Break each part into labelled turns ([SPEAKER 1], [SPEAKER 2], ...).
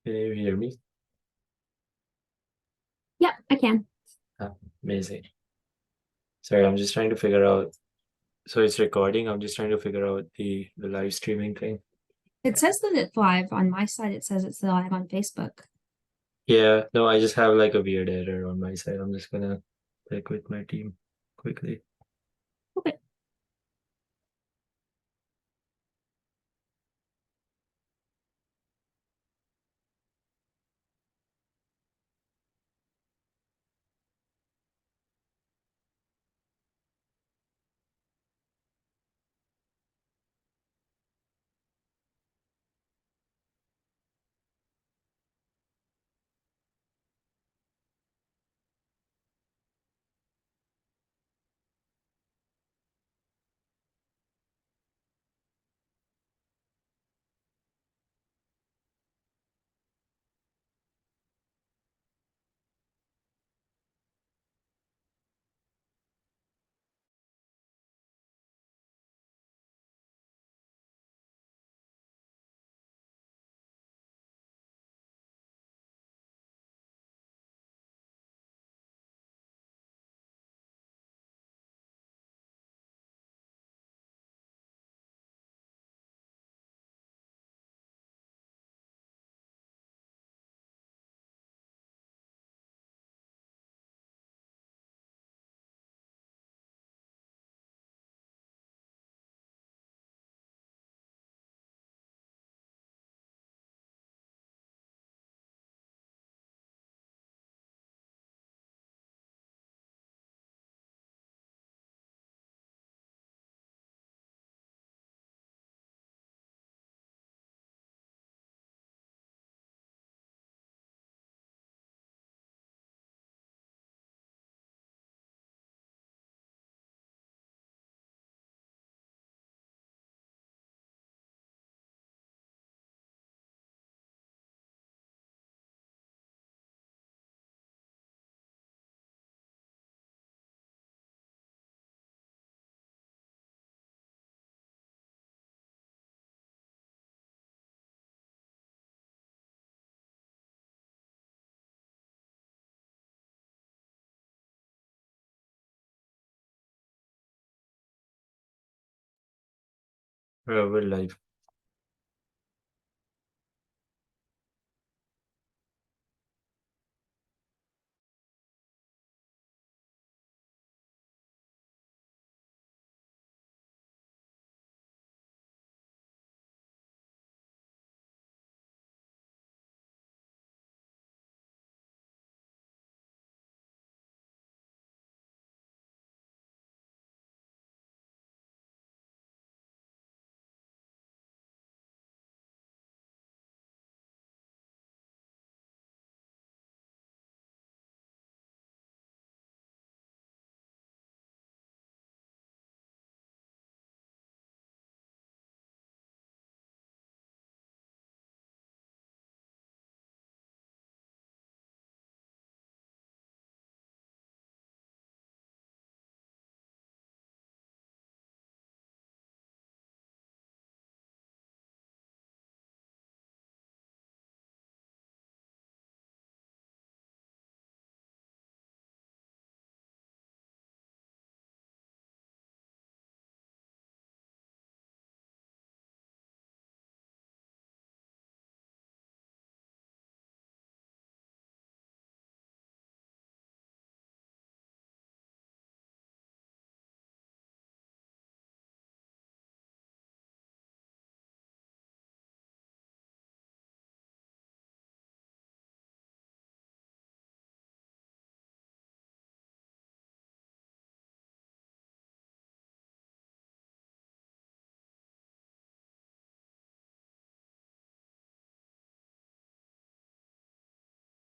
[SPEAKER 1] Can you hear me?
[SPEAKER 2] Yep, I can.
[SPEAKER 1] Ah, amazing. Sorry, I'm just trying to figure out. So it's recording. I'm just trying to figure out the live streaming thing.
[SPEAKER 2] It says that it's live on my side. It says it's live on Facebook.
[SPEAKER 1] Yeah, no, I just have like a weird error on my side. I'm just gonna check with my team quickly.
[SPEAKER 2] Okay.
[SPEAKER 1] We're live.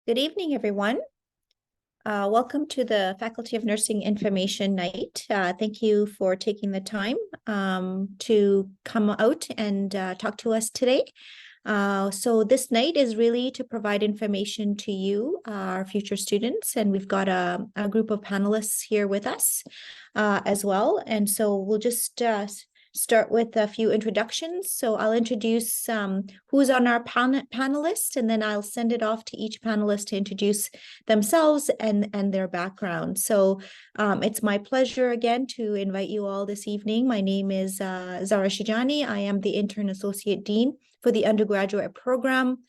[SPEAKER 3] Good evening, everyone. Welcome to the Faculty of Nursing Information Night. Thank you for taking the time to come out and talk to us today. So this night is really to provide information to you, our future students, and we've got a group of panelists here with us as well. And so we'll just start with a few introductions. So I'll introduce who's on our panelist, and then I'll send it off to each panelist to introduce themselves and their background. So it's my pleasure again to invite you all this evening. My name is Zara Shijani. I am the Intern Associate Dean for the undergraduate program.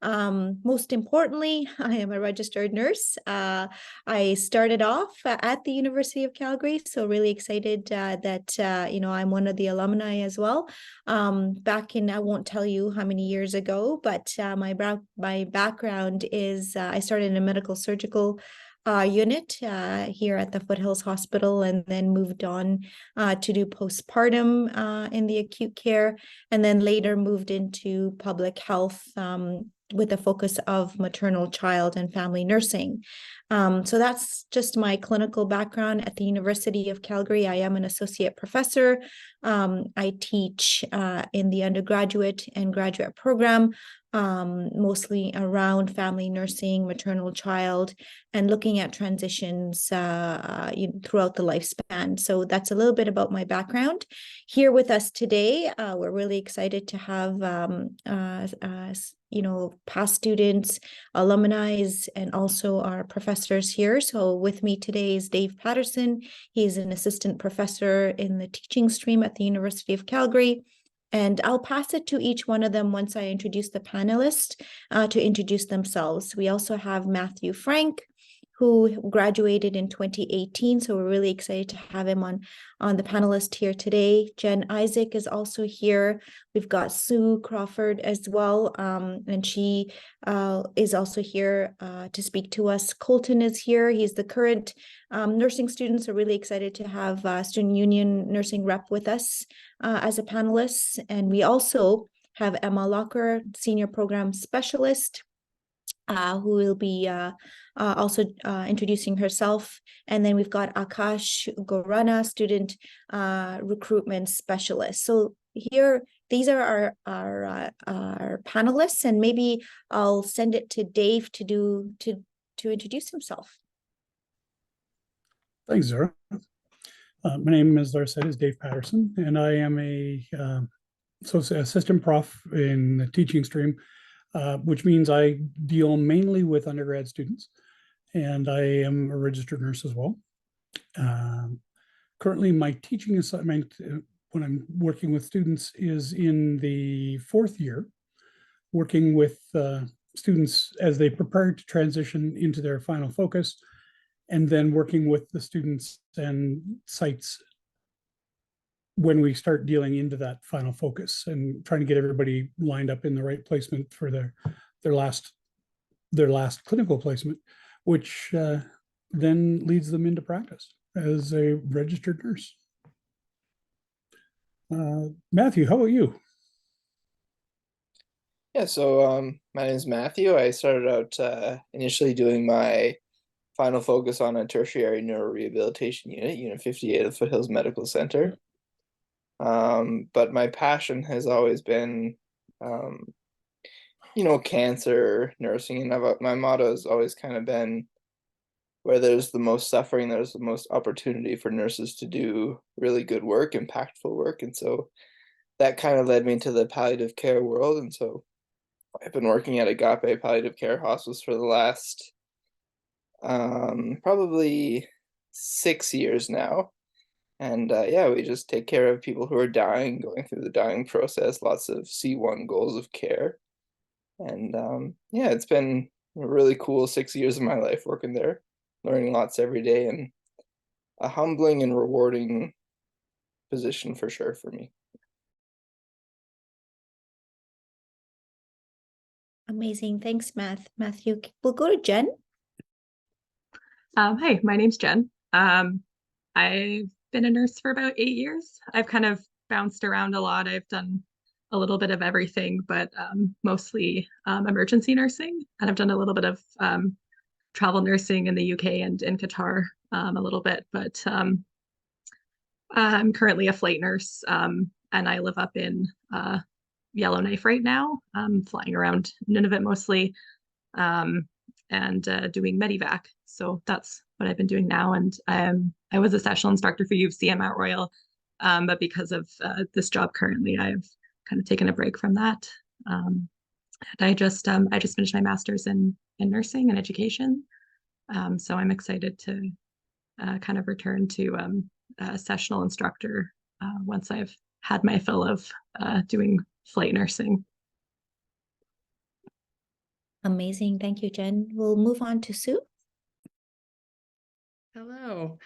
[SPEAKER 3] Most importantly, I am a registered nurse. I started off at the University of Calgary, so really excited that I'm one of the alumni as well. Back in, I won't tell you how many years ago, but my background is I started in a medical surgical unit here at the Foothills Hospital, and then moved on to do postpartum in the acute care, and then later moved into public health with a focus of maternal, child, and family nursing. So that's just my clinical background at the University of Calgary. I am an associate professor. I teach in the undergraduate and graduate program, mostly around family nursing, maternal, child, and looking at transitions throughout the lifespan. So that's a little bit about my background. Here with us today, we're really excited to have past students, alumni, and also our professors here. So with me today is Dave Patterson. He's an assistant professor in the teaching stream at the University of Calgary. And I'll pass it to each one of them once I introduce the panelists to introduce themselves. We also have Matthew Frank, who graduated in 2018. So we're really excited to have him on the panelist here today. Jen Isaac is also here. We've got Sue Crawford as well, and she is also here to speak to us. Colton is here. He's the current nursing student, so really excited to have Student Union Nursing Rep with us as a panelist. And we also have Emma Locker, Senior Program Specialist, who will be also introducing herself. And then we've got Akash Gorana, Student Recruitment Specialist. So here, these are our panelists, and maybe I'll send it to Dave to introduce himself.
[SPEAKER 4] Thanks, Zara. My name, as Zara said, is Dave Patterson, and I am a assistant prof in the teaching stream, which means I deal mainly with undergrad students, and I am a registered nurse as well. Currently, my teaching assignment when I'm working with students is in the 4th year, working with students as they prepare to transition into their final focus, and then working with the students and sites when we start dealing into that final focus and trying to get everybody lined up in the right placement for their last clinical placement, which then leads them into practice as a registered nurse. Matthew, how about you?
[SPEAKER 5] Yeah, so my name is Matthew. I started out initially doing my final focus on a tertiary neurorehabilitation unit, Unit 58 of Foothills Medical Center. But my passion has always been, cancer, nursing, and my motto has always kind of been, where there's the most suffering, there's the most opportunity for nurses to do really good work, impactful work. And so that kind of led me to the palliative care world. And so I've been working at Agape Palliative Care Hospice for the last probably 6 years now. And we just take care of people who are dying, going through the dying process, lots of C1 goals of care. And it's been a really cool 6 years of my life working there, learning lots every day, and a humbling and rewarding position for sure for me.
[SPEAKER 3] Amazing. Thanks, Matthew. We'll go to Jen.
[SPEAKER 6] Hi, my name's Jen. I've been a nurse for about 8 years. I've kind of bounced around a lot. I've done a little bit of everything, but mostly emergency nursing. And I've done a little bit of travel nursing in the UK and in Qatar a little bit. But I'm currently a flight nurse, and I live up in Yellowknife right now, flying around Nunavut mostly, and doing medevac. So that's what I've been doing now. And I was a sessional instructor for U of C. I'm at Royal But because of this job currently, I've kind of taken a break from that. And I just finished my master's in nursing and education. So I'm excited to kind of return to a sessional instructor once I've had my fill of doing flight nursing.
[SPEAKER 3] Amazing. Thank you, Jen. We'll move on to Sue.
[SPEAKER 7] Hello.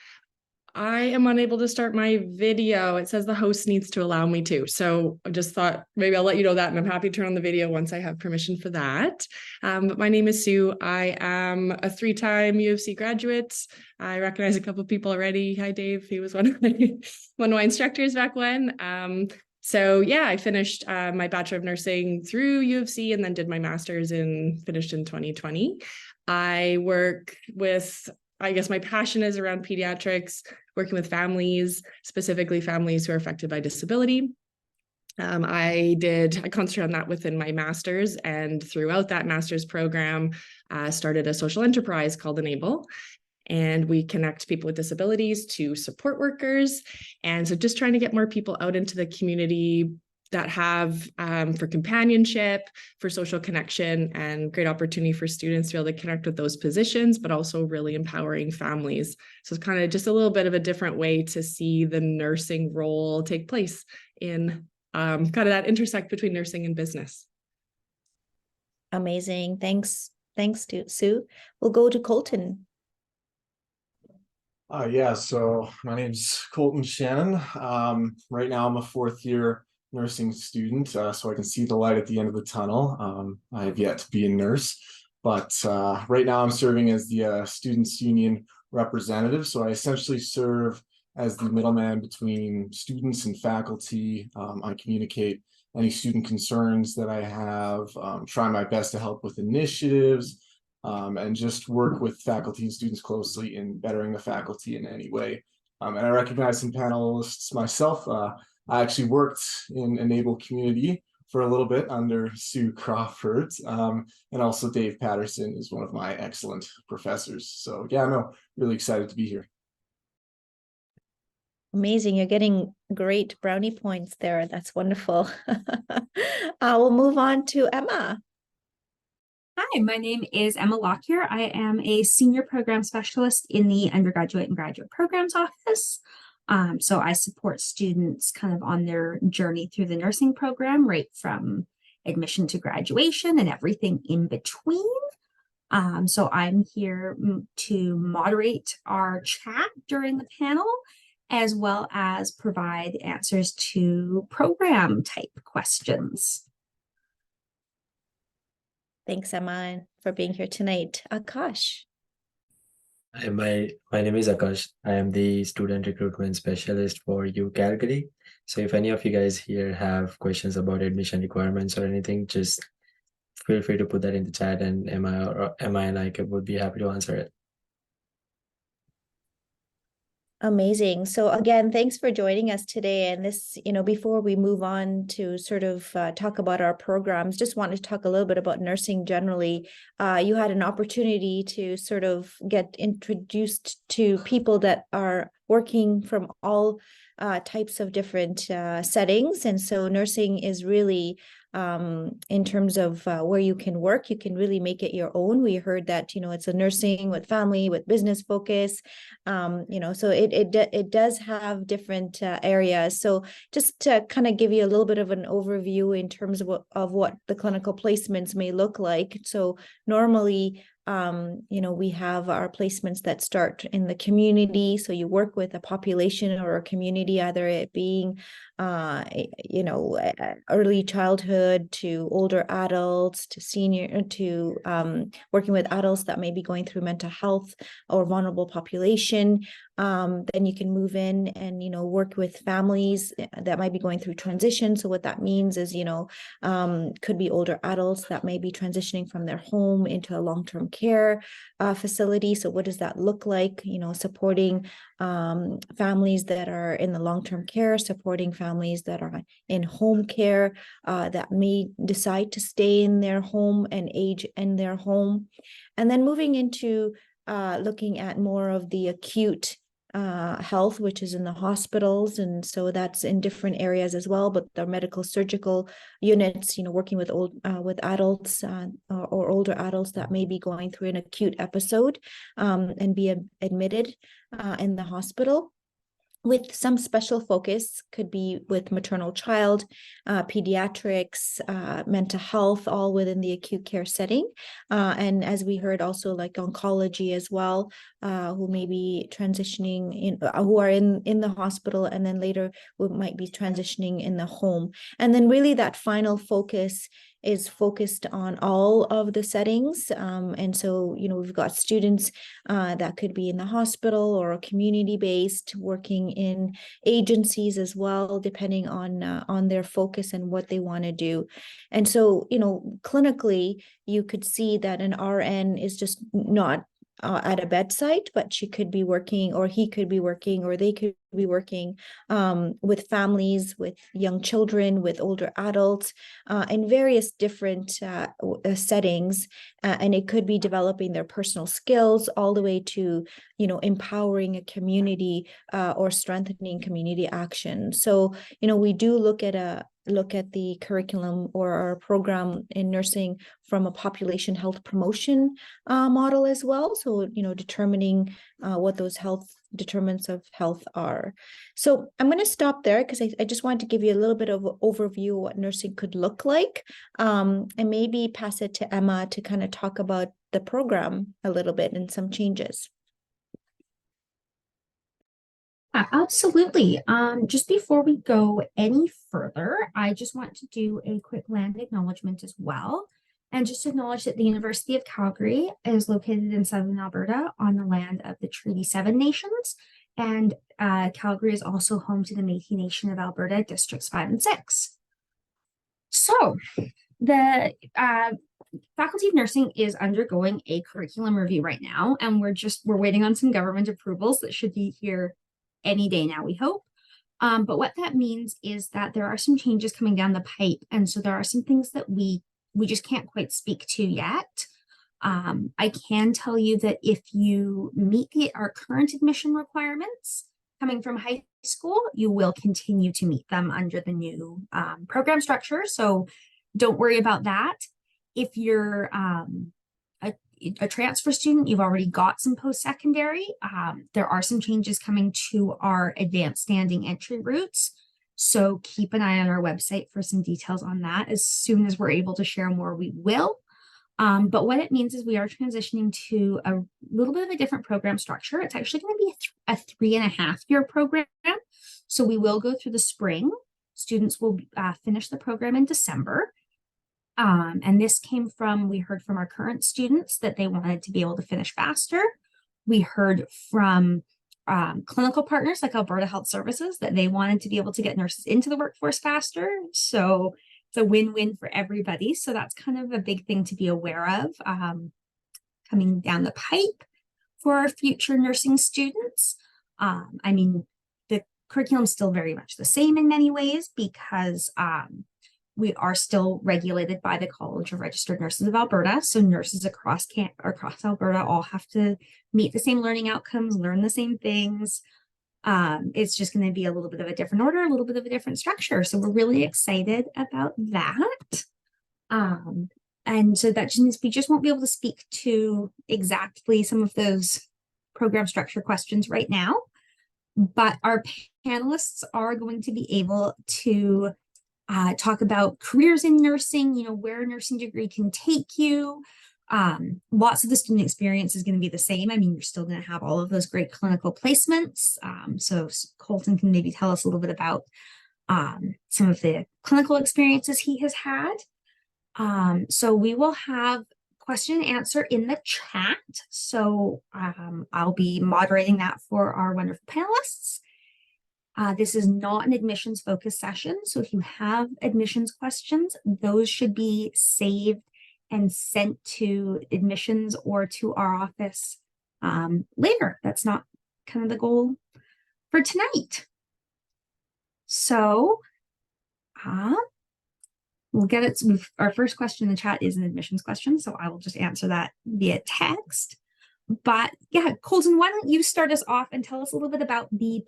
[SPEAKER 7] I am unable to start my video. It says the host needs to allow me to. So I just thought maybe I'll let you know that, and I'm happy to turn on the video once I have permission for that. But my name is Sue. I am a 3-time U of C graduate. I recognize a couple of people already. Hi, Dave. He was one of my instructors back when. So yeah, I finished my Bachelor of Nursing through U of C and then did my master's finished in 2020. I work with, I guess my passion is around pediatrics, working with families, specifically families who are affected by disability. I concentrated on that within my master's, and throughout that master's program, started a social enterprise called Enable. And we connect people with disabilities to support workers. And so just trying to get more people out into the community that have for companionship, for social connection, and great opportunity for students to be able to connect with those positions, but also really empowering families. So it's kind of just a little bit of a different way to see the nursing role take place in kind of that intersect between nursing and business.
[SPEAKER 3] Amazing. Thanks to Sue. We'll go to Colton.
[SPEAKER 8] Yeah, so my name's Colton Shannon. Right now I'm a 4th-year nursing student, so I can see the light at the end of the tunnel. I have yet to be a nurse, but right now I'm serving as the Students' Union representative. So I essentially serve as the middleman between students and faculty. I communicate any student concerns that I have, try my best to help with initiatives, and just work with faculty and students closely in bettering the faculty in any way. And I recognize some panelists myself. I actually worked in Enable Community for a little bit under Sue Crawford, and also Dave Patterson is one of my excellent professors. So yeah, no, really excited to be here.
[SPEAKER 3] Amazing. You're getting great brownie points there. That's wonderful. We'll move on to Emma.
[SPEAKER 2] Hi, my name is Emma Lockyer. I am a senior program specialist in the undergraduate and graduate programs office. So I support students kind of on their journey through the nursing program, right from admission to graduation and everything in between. So I'm here to moderate our chat during the panel, as well as provide answers to program type questions.
[SPEAKER 3] Thanks, Emma, for being here tonight. Akash.
[SPEAKER 1] Hi, my name is Akash. I am the student recruitment specialist for Calgary. So if any of you guys here have questions about admission requirements or anything, just feel free to put that in the chat, and Emma and I would be happy to answer it.
[SPEAKER 3] Amazing. So again, thanks for joining us today. And this, before we move on to sort of talk about our programs, just wanted to talk a little bit about nursing generally. You had an opportunity to sort of get introduced to people that are working from all types of different settings. And so nursing is really, in terms of where you can work, you can really make it your own. We heard that, it's a nursing with family, with business focus, so it does have different areas. So just to kind of give you a little bit of an overview in terms of what the clinical placements may look like. So normally, we have our placements that start in the community. So you work with a population or a community, either it being, early childhood to older adults to senior to working with adults that may be going through mental health or vulnerable population. Then you can move in and, work with families that might be going through transition. So what that means is, could be older adults that may be transitioning from their home into a long-term care facility. So what does that look like? Supporting families that are in the long-term care, supporting families that are in home care that may decide to stay in their home and age in their home. And then moving into looking at more of the acute health, which is in the hospitals, and so that's in different areas as well. But the medical surgical units, working with with adults or older adults that may be going through an acute episode and be admitted in the hospital, with some special focus, could be with maternal child, pediatrics, mental health, all within the acute care setting. And as we heard, also like oncology as well, who may be transitioning who are in the hospital, and then later who might be transitioning in the home. And then really that final focus is focused on all of the settings. And so, we've got students that could be in the hospital or community-based, working in agencies as well, depending on their focus and what they want to do. And so, clinically, you could see that an RN is just not at a bedside, but she could be working, or he could be working, or they could be working with families, with young children, with older adults, in various different settings. And it could be developing their personal skills all the way to, empowering a community or strengthening community action. So, we do look at the curriculum or our program in nursing from a population health promotion model as well. So, determining what those health determinants of health are. So I'm going to stop there because I just wanted to give you a little bit of an overview of what nursing could look like, and maybe pass it to Emma to kind of talk about the program a little bit and some changes.
[SPEAKER 2] Absolutely. Just before we go any further, I just want to do a quick land acknowledgement as well. And just acknowledge that the University of Calgary is located in southern Alberta on the land of the Treaty 7 nations. And Calgary is also home to the Métis Nation of Alberta, Districts 5 and 6. So the Faculty of Nursing is undergoing a curriculum review right now, and we're waiting on some government approvals that should be here any day now, we hope. But what that means is that there are some changes coming down the pipe, and so there are some things that we just can't quite speak to yet. I can tell you that if you meet our current admission requirements coming from high school, you will continue to meet them under the new program structure. So don't worry about that. If you're a transfer student, you've already got some post-secondary. There are some changes coming to our advanced standing entry routes. So keep an eye on our website for some details on that. As soon as we're able to share more, we will. But what it means is we are transitioning to a little bit of a different program structure. It's actually going to be a 3.5-year program. So we will go through the spring. Students will finish the program in December. And this we heard from our current students that they wanted to be able to finish faster. We heard from clinical partners like Alberta Health Services that they wanted to be able to get nurses into the workforce faster. So it's a win-win for everybody. So that's kind of a big thing to be aware of coming down the pipe for our future nursing students. I mean, the curriculum is still very much the same in many ways because we are still regulated by the College of Registered Nurses of Alberta. So nurses across Alberta all have to meet the same learning outcomes, learn the same things. It's just going to be a little bit of a different order, a little bit of a different structure. So we're really excited about that. And so that just means we just won't be able to speak to exactly some of those program structure questions right now. But our panelists are going to be able to talk about careers in nursing, where a nursing degree can take you. Lots of the student experience is going to be the same. I mean, you're still going to have all of those great clinical placements. So Colton can maybe tell us a little bit about some of the clinical experiences he has had. So we will have question and answer in the chat. So I'll be moderating that for our wonderful panelists. This is not an admissions focused session. So if you have admissions questions, those should be saved and sent to admissions or to our office later. That's not kind of the goal for tonight. So we'll get it. Our first question in the chat is an admissions question. So I will just answer that via text. But yeah, Colton, why don't you start us off and tell us a little bit about the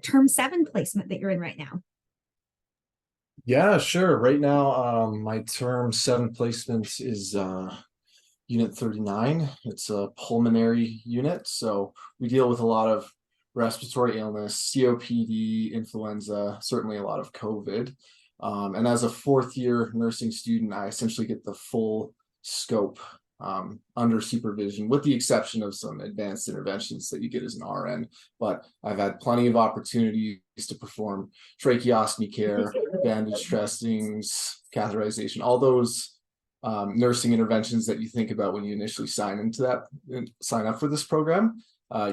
[SPEAKER 2] term 7 placement that you're in right now?
[SPEAKER 8] Yeah, sure. Right now, my term 7 placement is Unit 39. It's a pulmonary unit. So we deal with a lot of respiratory illness, COPD, influenza, certainly a lot of COVID. And as a 4th-year nursing student, I essentially get the full scope under supervision, with the exception of some advanced interventions that you get as an RN. But I've had plenty of opportunities to perform tracheostomy care, bandage dressings, catheterization, all those nursing interventions that you think about when you initially sign up for this program.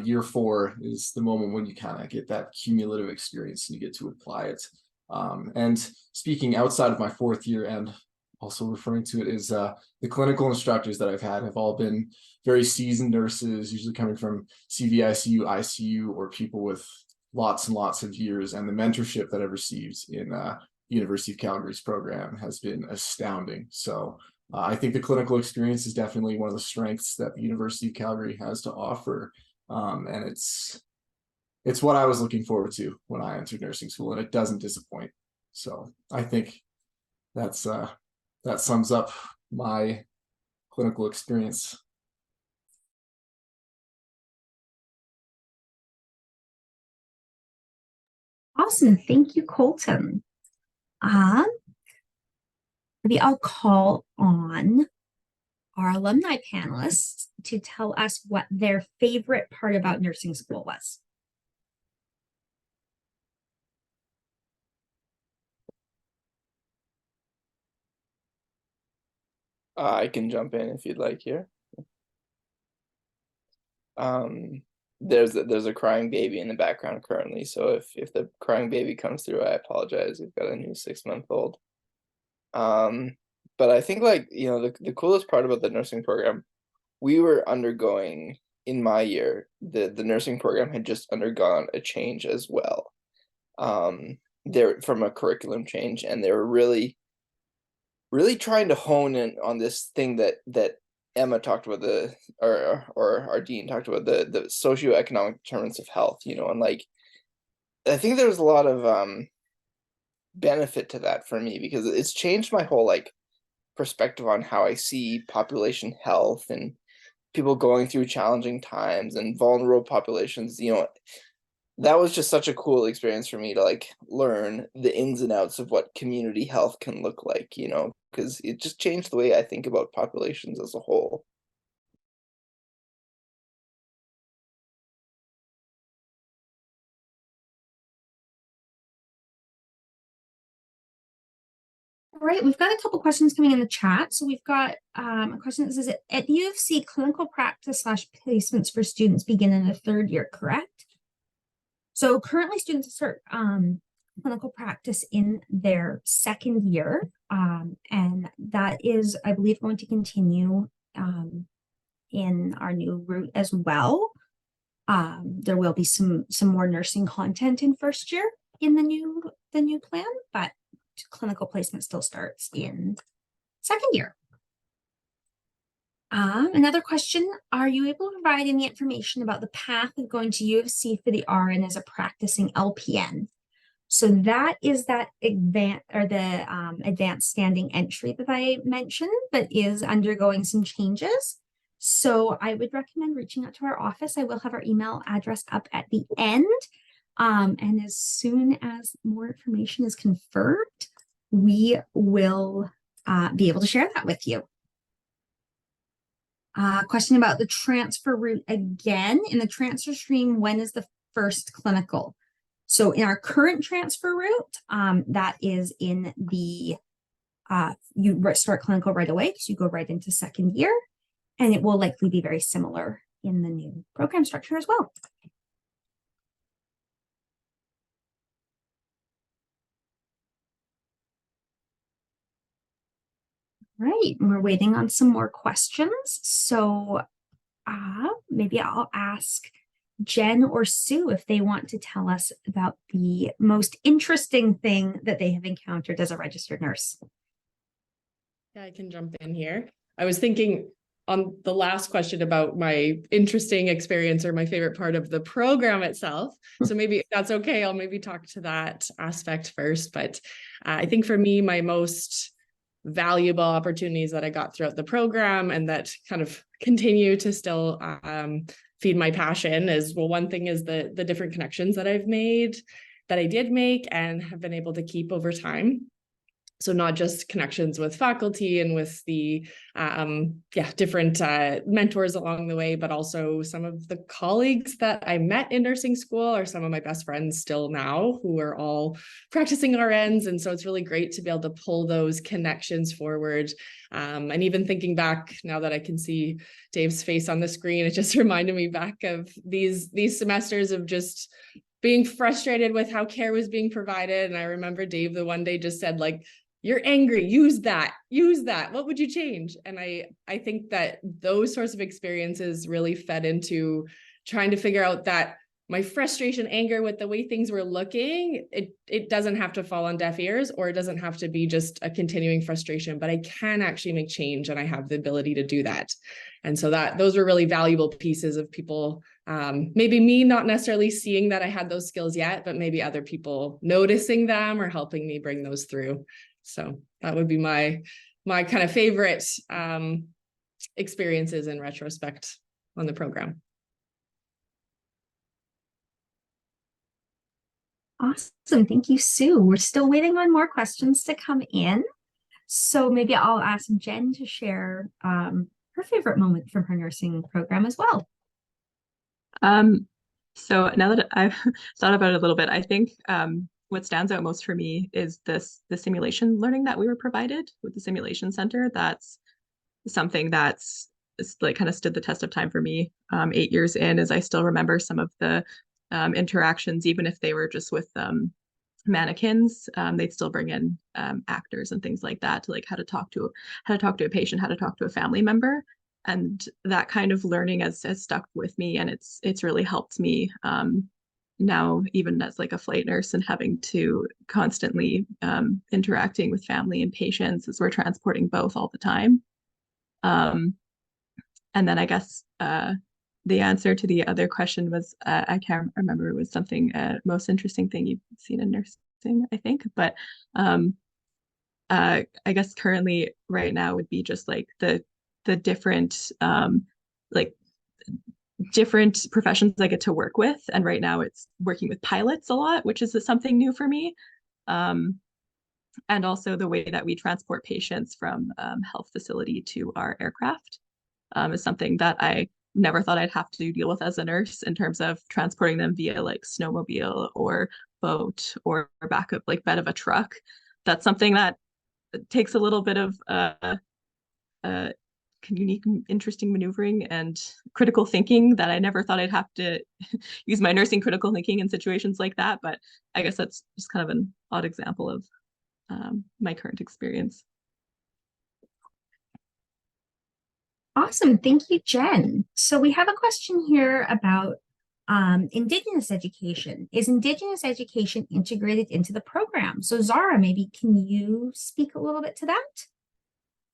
[SPEAKER 8] Year 4 is the moment when you kind of get that cumulative experience and you get to apply it. And speaking outside of my 4th year, and also referring to it, is the clinical instructors that I've had have all been very seasoned nurses, usually coming from CVICU, ICU, or people with lots and lots of years. And the mentorship that I've received in University of Calgary's program has been astounding. So I think the clinical experience is definitely one of the strengths that the University of Calgary has to offer. And it's what I was looking forward to when I entered nursing school, and it doesn't disappoint. So I think that's that sums up my clinical experience.
[SPEAKER 2] Awesome. Thank you, Colton. Maybe I'll call on our alumni panelists to tell us what their favorite part about nursing school was.
[SPEAKER 5] I can jump in if you'd like here. There's a crying baby in the background currently, so if the crying baby comes through, I apologize. We've got a new 6-month-old. But I think, like, you know, the coolest part about the nursing program, we were undergoing, in my year, the nursing program had just undergone a change as well. They're from a curriculum change, and they were really trying to hone in on this thing that Emma talked about, or our dean talked about, the socioeconomic determinants of health, you know. And like, I think there's a lot of benefit to that for me, because it's changed my whole like perspective on how I see population health and people going through challenging times and vulnerable populations. You know, that was just such a cool experience for me to like learn the ins and outs of what community health can look like, you know, because it just changed the way I think about populations as a whole.
[SPEAKER 2] All right, we've got a couple questions coming in the chat. So we've got a question that says, at U of C, clinical practice / placements for students begin in the 3rd year, correct? So currently students start clinical practice in their 2nd year, and that is, I believe, going to continue in our new route as well. There will be some more nursing content in 1st year in the new plan, but clinical placement still starts in 2nd year. Another question, are you able to provide any information about the path of going to U of C for the RN as a practicing LPN? So that is that advanced standing entry that I mentioned that is undergoing some changes. So I would recommend reaching out to our office. I will have our email address up at the end. And as soon as more information is confirmed, we will be able to share that with you. Question about the transfer route again. In the transfer stream, when is the first clinical? So in our current transfer route, that is in the, you start clinical right away because you go right into 2nd year, and it will likely be very similar in the new program structure as well. Right, we're waiting on some more questions. So maybe I'll ask Jen or Sue if they want to tell us about the most interesting thing that they have encountered as a registered nurse.
[SPEAKER 7] Yeah, I can jump in here. I was thinking on the last question about my interesting experience or my favorite part of the program itself. So maybe if that's okay, I'll maybe talk to that aspect first. But I think for me, my most valuable opportunities that I got throughout the program and that kind of continue to still feed my passion is, well, one thing is the different connections that I've made, that I did make and have been able to keep over time. So not just connections with faculty and with the different mentors along the way, but also some of the colleagues that I met in nursing school are some of my best friends still now, who are all practicing RNs. And so it's really great to be able to pull those connections forward. And even thinking back, now that I can see Dave's face on the screen, it just reminded me back of these semesters of just being frustrated with how care was being provided. And I remember Dave the one day just said, like, "You're angry, use that, what would you change?" And I think that those sorts of experiences really fed into trying to figure out that my frustration, anger with the way things were looking, it doesn't have to fall on deaf ears, or it doesn't have to be just a continuing frustration, but I can actually make change, and I have the ability to do that. And so those were really valuable pieces of people, maybe me not necessarily seeing that I had those skills yet, but maybe other people noticing them or helping me bring those through. So that would be my kind of favorite experiences in retrospect on the program.
[SPEAKER 2] Awesome. Thank you, Sue. We're still waiting on more questions to come in. So maybe I'll ask Jen to share her favorite moment from her nursing program as well.
[SPEAKER 6] So now that I've thought about it a little bit, I think what stands out most for me is the simulation learning that we were provided with the simulation center. That's something that's like kind of stood the test of time for me 8 years in, as I still remember some of the interactions, even if they were just with mannequins. They'd still bring in actors and things like that to like how to talk to a patient, how to talk to a family member. And that kind of learning has stuck with me, and it's really helped me now, even as like a flight nurse and having to constantly interacting with family and patients as we're transporting both all the time. And then I guess the answer to the other question was, I can't remember, it was something most interesting thing you've seen in nursing, I think. But I guess currently right now would be just like the different like different professions I get to work with. And right now it's working with pilots a lot, which is something new for me. And also the way that we transport patients from health facility to our aircraft is something that I never thought I'd have to deal with as a nurse, in terms of transporting them via like snowmobile or boat or back of like bed of a truck. That's something that takes a little bit of unique, interesting maneuvering and critical thinking that I never thought I'd have to use my nursing critical thinking in situations like that. But I guess that's just kind of an odd example of my current experience.
[SPEAKER 2] Awesome. Thank you, Jen. So we have a question here about Indigenous education. Is Indigenous education integrated into the program? So Zara, maybe can you speak a little bit to that?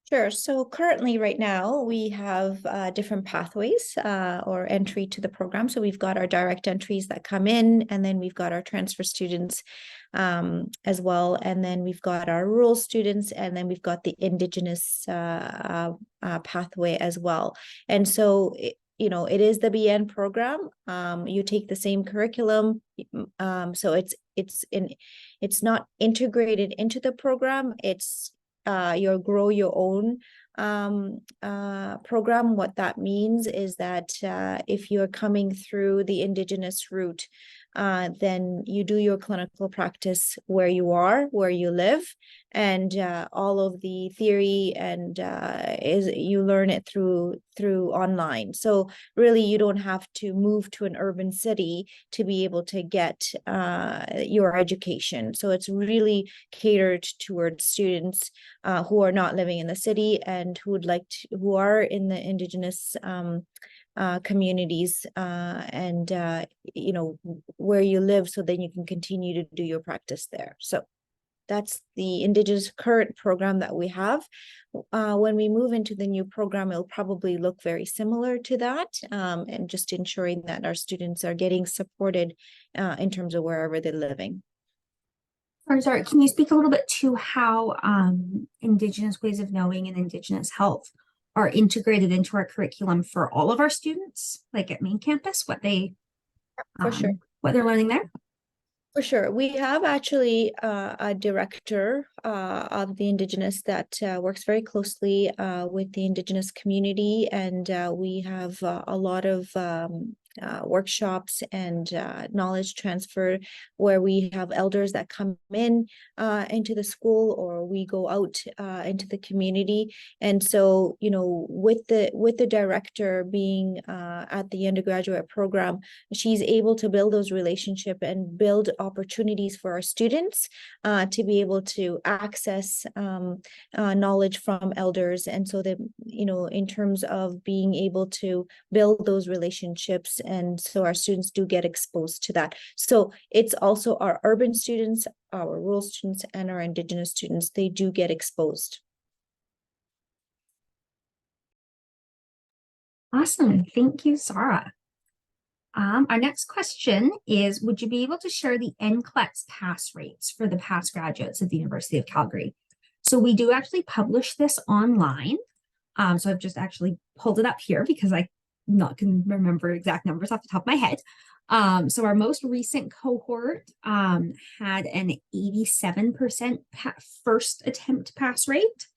[SPEAKER 3] Sure. So currently right now we have different pathways or entry to the program. So we've got our direct entries that come in, and then we've got our transfer students as well. And then we've got our rural students, and then we've got the Indigenous pathway as well. And so, it is the BN program. You take the same curriculum. So it's not integrated into the program. It's your grow your own program. What that means is that if you're coming through the Indigenous route, then you do your clinical practice where you are, where you live, and all of the theory and you learn it through online. So really, you don't have to move to an urban city to be able to get your education. So it's really catered towards students who are not living in the city and who are in the Indigenous communities and where you live, so then you can continue to do your practice there. So that's the Indigenous current program that we have. When we move into the new program, it'll probably look very similar to that, and just ensuring that our students are getting supported in terms of wherever they're living.
[SPEAKER 2] I'm sorry, can you speak a little bit to how Indigenous ways of knowing and Indigenous health are integrated into our curriculum for all of our students, like at main campus, what they
[SPEAKER 3] For sure.
[SPEAKER 2] what they're learning there?
[SPEAKER 3] For sure. We have actually a director of the Indigenous that works very closely with the Indigenous community, and we have a lot of workshops and knowledge transfer where we have elders that come in into the school, or we go out into the community. And so, you know, with the director being at the undergraduate program, she's able to build those relationships and build opportunities for our students to be able to access knowledge from elders. And so that, you know, in terms of being able to build those relationships, and so our students do get exposed to that. So it's also our urban students, our rural students, and our Indigenous students, they do get exposed.
[SPEAKER 2] Awesome. Thank you, Sarah. Our next question is, would you be able to share the NCLEX pass rates for the past graduates at the University of Calgary? So we do actually publish this online. So I've just actually pulled it up here because I can remember exact numbers off the top of my head. So our most recent cohort had an 87% first attempt pass rate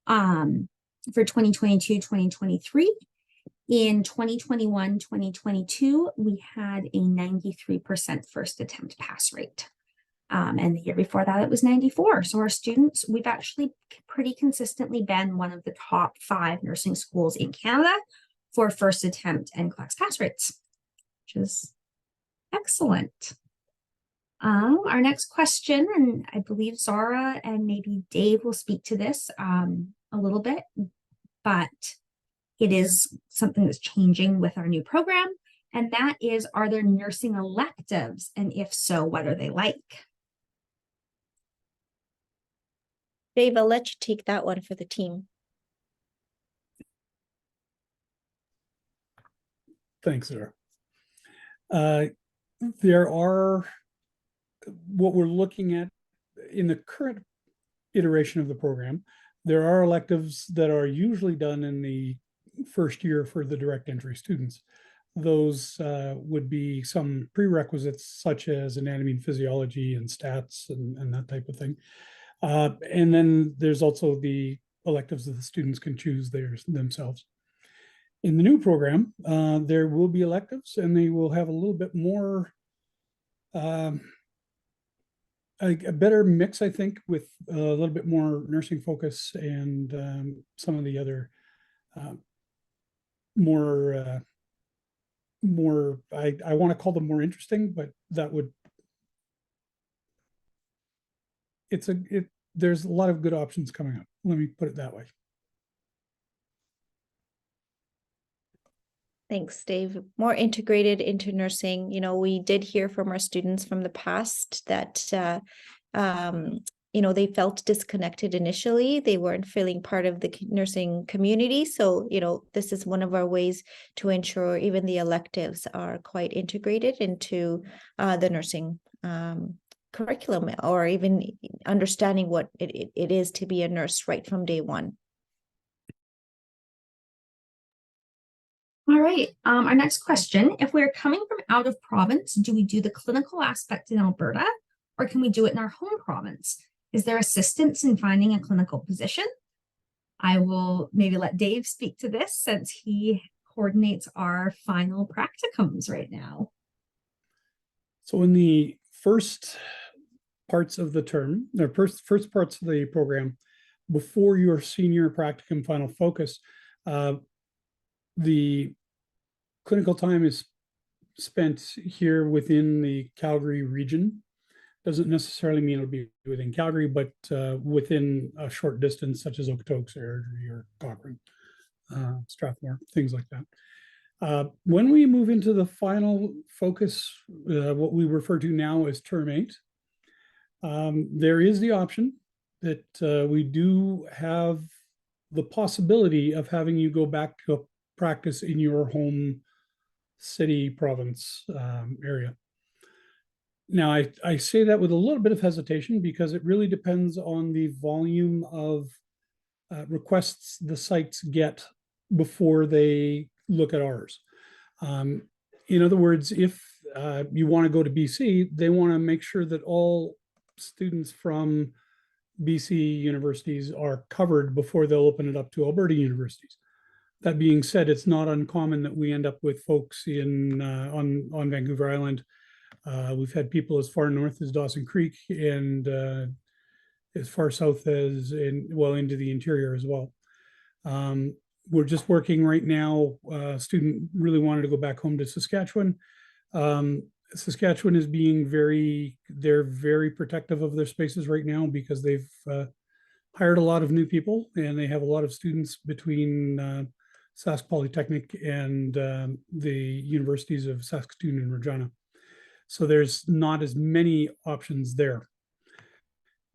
[SPEAKER 2] for 2022, 2023. In 2021, 2022, we had a 93% first attempt pass rate. And the year before that, it was 94. So our students, we've actually pretty consistently been one of the top 5 nursing schools in Canada for first attempt NCLEX pass rates, which is excellent. Our next question, and I believe Zara and maybe Dave will speak to this a little bit, but it is something that's changing with our new program, and that is, are there nursing electives? And if so, what are they like?
[SPEAKER 3] Dave, I'll let you take that one for the team.
[SPEAKER 4] Thanks, Sarah. There are, what we're looking at in the current iteration of the program, there are electives that are usually done in the first year for the direct entry students. Those would be some prerequisites such as anatomy and physiology and stats and that type of thing. And then there's also the electives that the students can choose themselves. In the new program, there will be electives, and they will have a little bit more, a better mix, I think, with a little bit more nursing focus and some of the other more, I want to call them more interesting, but that would, there's a lot of good options coming up. Let me put it that way.
[SPEAKER 3] Thanks, Dave. More integrated into nursing. You know, we did hear from our students from the past that, you know, they felt disconnected initially. They weren't feeling part of the nursing community. So, you know, this is one of our ways to ensure even the electives are quite integrated into the nursing curriculum, or even understanding what it is to be a nurse right from day one.
[SPEAKER 2] All right, our next question, if we're coming from out of province, do we do the clinical aspect in Alberta, or can we do it in our home province? Is there assistance in finding a clinical position? I will maybe let Dave speak to this since he coordinates our final practicums right now.
[SPEAKER 4] So in the first parts of the term, the first parts of the program, before your senior practicum final focus, the clinical time is spent here within the Calgary region. Doesn't necessarily mean it'll be within Calgary, but within a short distance, such as Okotoks or Cochrane, Strathmore, things like that. When we move into the final focus, what we refer to now as Term 8, There is the option that we do have the possibility of having you go back to practice in your home city, province area. Now, I say that with a little bit of hesitation because it really depends on the volume of requests the sites get before they look at ours. In other words, if you want to go to BC, they want to make sure that all students from BC universities are covered before they'll open it up to Alberta universities. That being said, it's not uncommon that we end up with folks in on Vancouver Island. We've had people as far north as Dawson Creek and as far south as into the interior as well. We're just working right now. A student really wanted to go back home to Saskatchewan. Saskatchewan is being they're very protective of their spaces right now because they've hired a lot of new people and they have a lot of students between Sask Polytechnic and the universities of Saskatoon and Regina. So there's not as many options there.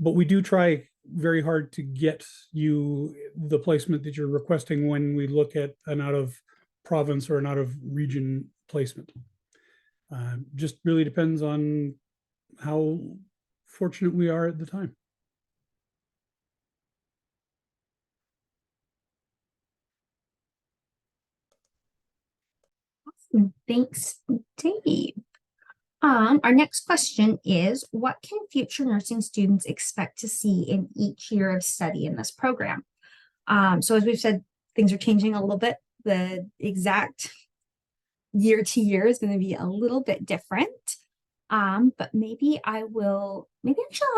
[SPEAKER 4] But we do try very hard to get you the placement that you're requesting when we look at an out of province or an out of region placement. Just really depends on how fortunate we are at the time.
[SPEAKER 2] Awesome. Thanks, Dave. Our next question is, what can future nursing students expect to see in each year of study in this program? So as we've said, things are changing a little bit. The exact year to year is going to be a little bit different. But maybe I'll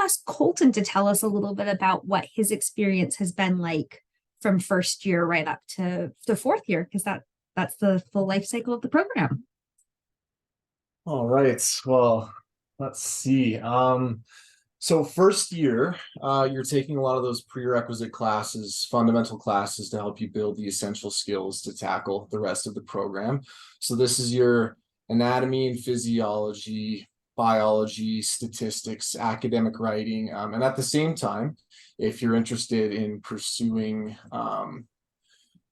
[SPEAKER 2] ask Colton to tell us a little bit about what his experience has been like from first year right up to the fourth year, because that's the full life cycle of the program.
[SPEAKER 8] All right. Well, let's see. So first year, you're taking a lot of those prerequisite classes, fundamental classes to help you build the essential skills to tackle the rest of the program. So this is your anatomy and physiology, biology, statistics, academic writing. And at the same time, if you're interested in pursuing